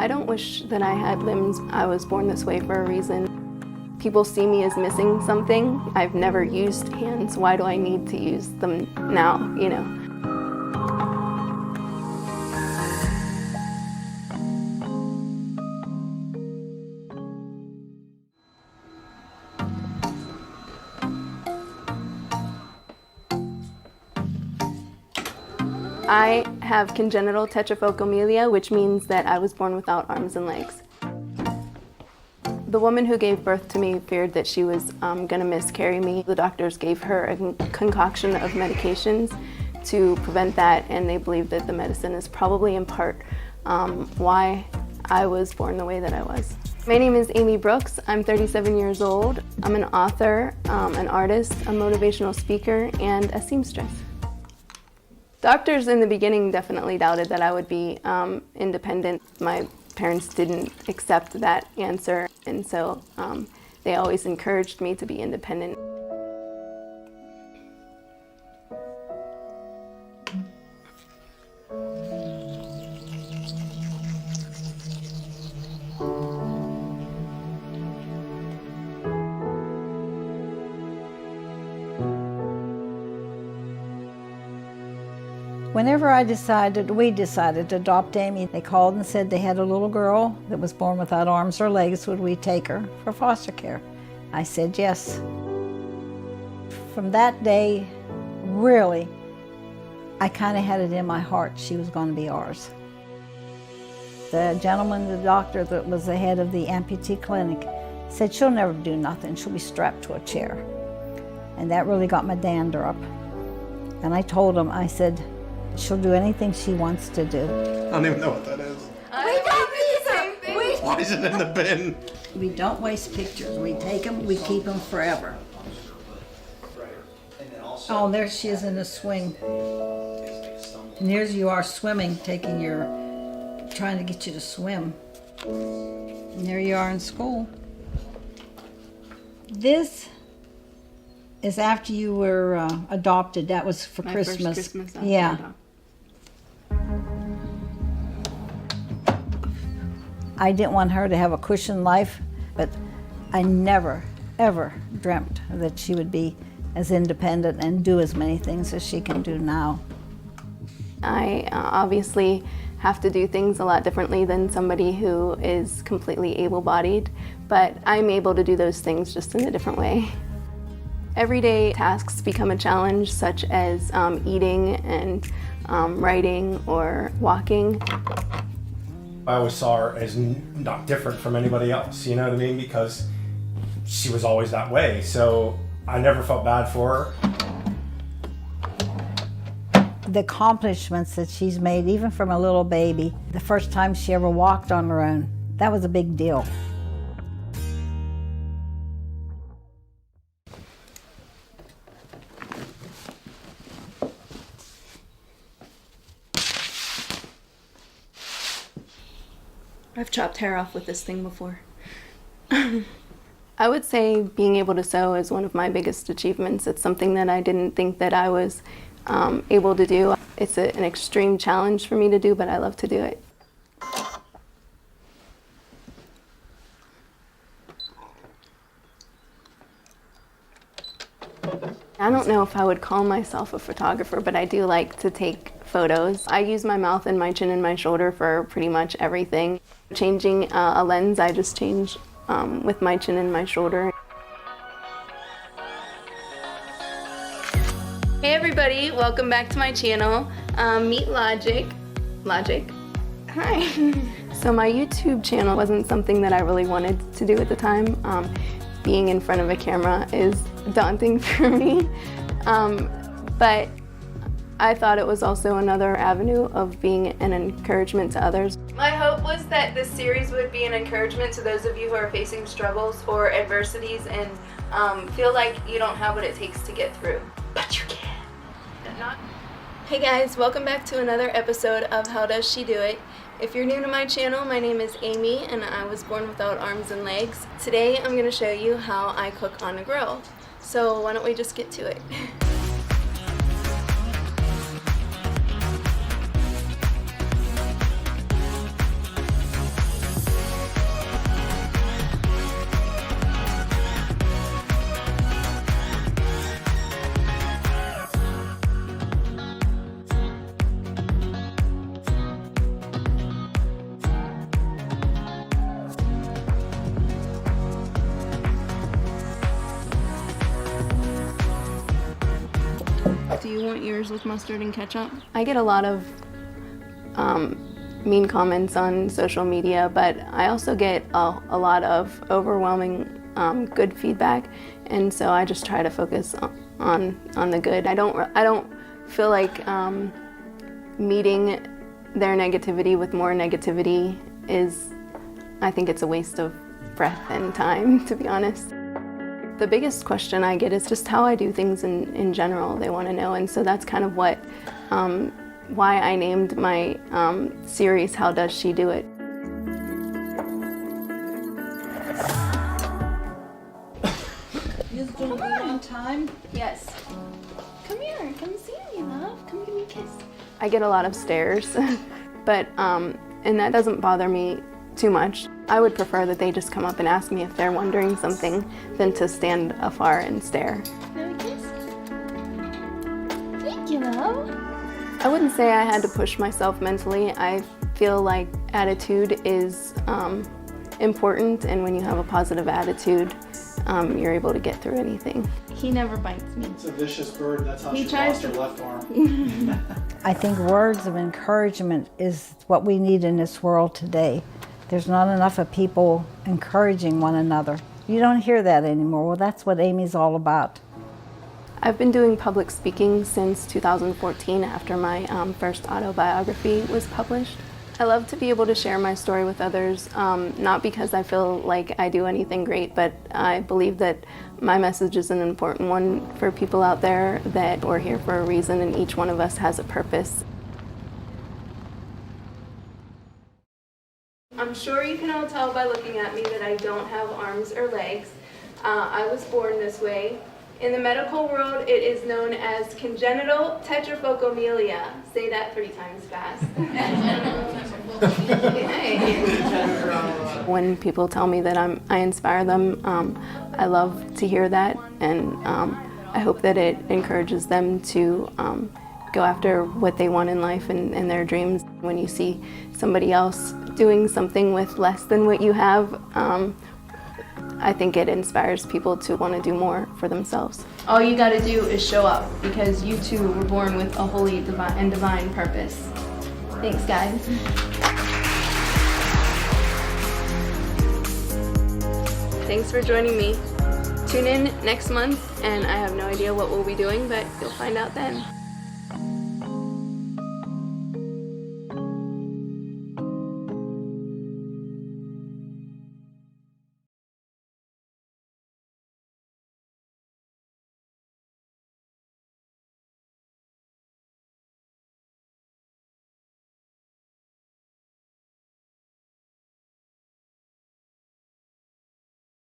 I don't wish that I had limbs. I was born this way for a reason. People see me as missing something. I've never used hands. Why do I need to use them now, you know? I have congenital tετραφωκομέλεια, which means that I was born without arms and legs. The woman who gave birth to me feared that she was going to miscarry me. The doctors gave her a concoction of medications to prevent that, and they believe that the medicine is probably in part why I was born the way that I was. My name is Άμυ Brooks. I'm 37 years old. I'm an author, an artist, a motivational speaker, and a seamstress. Doctors in the beginning definitely doubted that I would be independent. My parents didn't accept that answer, and so they always encouraged me to be independent. Whenever we decided to adopt Amy, they called and said they had a little girl that was born without arms or legs. Would we take her for foster care? I said yes. From that day, really, I kind of had it in my heart she was going to be ours. The gentleman, the doctor that was the head of the amputee clinic, said she'll never do nothing. She'll be strapped to a chair. And that really got my dander up. And I told him, I said, she'll do anything she wants to do. I don't even know what that is. We don't either. Why is it in the bin? We don't waste pictures. We take them, we keep them forever. Oh, there she is in the swing. And here's you are swimming, trying to get you to swim. And there you are in school. This is after you were adopted. That was for Christmas. First Christmas after yeah. adoption. I didn't want her to have a cushion life, but I never, ever dreamt that she would be as independent and do as many things as she can do now. I obviously have to do things a lot differently than somebody who is completely able-bodied, but I'm able to do those things just in a different way. Everyday tasks become a challenge, such as eating and writing or walking. I always saw her as not different from anybody else, you know what I mean? Because she was always that way, so I never felt bad for her. The accomplishments that she's made, even from a little baby, the first time she ever walked on her own, that was a big deal. I've chopped hair off with this thing before. I would say being able to sew is one of my biggest achievements. It's something that I didn't think that I was able to do. It's an extreme challenge for me to do, but I love to do it. I don't know if I would call myself a photographer, but I do like to take photos. I use my mouth and my chin and my shoulder for pretty much everything. Changing a lens, I just change with my chin and my shoulder. Hey everybody, welcome back to my channel. Meet Logic. Hi. So my YouTube channel wasn't something that I really wanted to do at the time. Being in front of a camera is daunting for me, but I thought it was also another avenue of being an encouragement to others. My hope was that this series would be an encouragement to those of you who are facing struggles or adversities and feel like you don't have what it takes to get through, but you can. Hey guys, welcome back to another episode of How Does She Do It? If you're new to my channel, my name is Amy and I was born without arms and legs. Today I'm going to show you how I cook on a grill. So why don't we just get to it? Do you want yours with mustard and ketchup? I get a lot of mean comments on social media, but I also get a lot of overwhelming good feedback, and so I just try to focus on the good. I don't feel like meeting their negativity with more negativity is, I think it's a waste of breath and time, to be honest. The biggest question I get is just how I do things in general. They want to know, and so that's kind of what why I named my series How Does She Do It? You doing it on time? Yes. Come here, come see me, love. Come give me a kiss. I get a lot of stares, but and that doesn't bother me too much. I would prefer that they just come up and ask me if they're wondering something than to stand afar and stare. Can I kiss? Thank you, love. I wouldn't say I had to push myself mentally. I feel like attitude is important, and when you have a positive attitude, you're able to get through anything. He never bites me. It's a vicious bird. That's how He she tries lost her to- left arm. I think words of encouragement is what we need in this world today. There's not enough of people encouraging one another. You don't hear that anymore. Well, that's what Amy's all about. I've been doing public speaking since 2014 after my first autobiography was published. I love to be able to share my story with others, not because I feel like I do anything great, but I believe that my message is an important one for people out there, that we're here for a reason and each one of us has a purpose. I'm sure you can all tell by looking at me that I don't have arms or legs. I was born this way. In the medical world, it is known as congenital tetraphocomellia. Say that 3 times fast. When people tell me that I inspire them, I love to hear that, and I hope that it encourages them to go after what they want in life and their dreams. When you see somebody else doing something with less than what you have, I think it inspires people to want to do more for themselves. All you got to do is show up, because you too were born with a holy and divine purpose. Thanks, guys. Thanks for joining me. Tune in next month, and I have no idea what we'll be doing, but you'll find out then.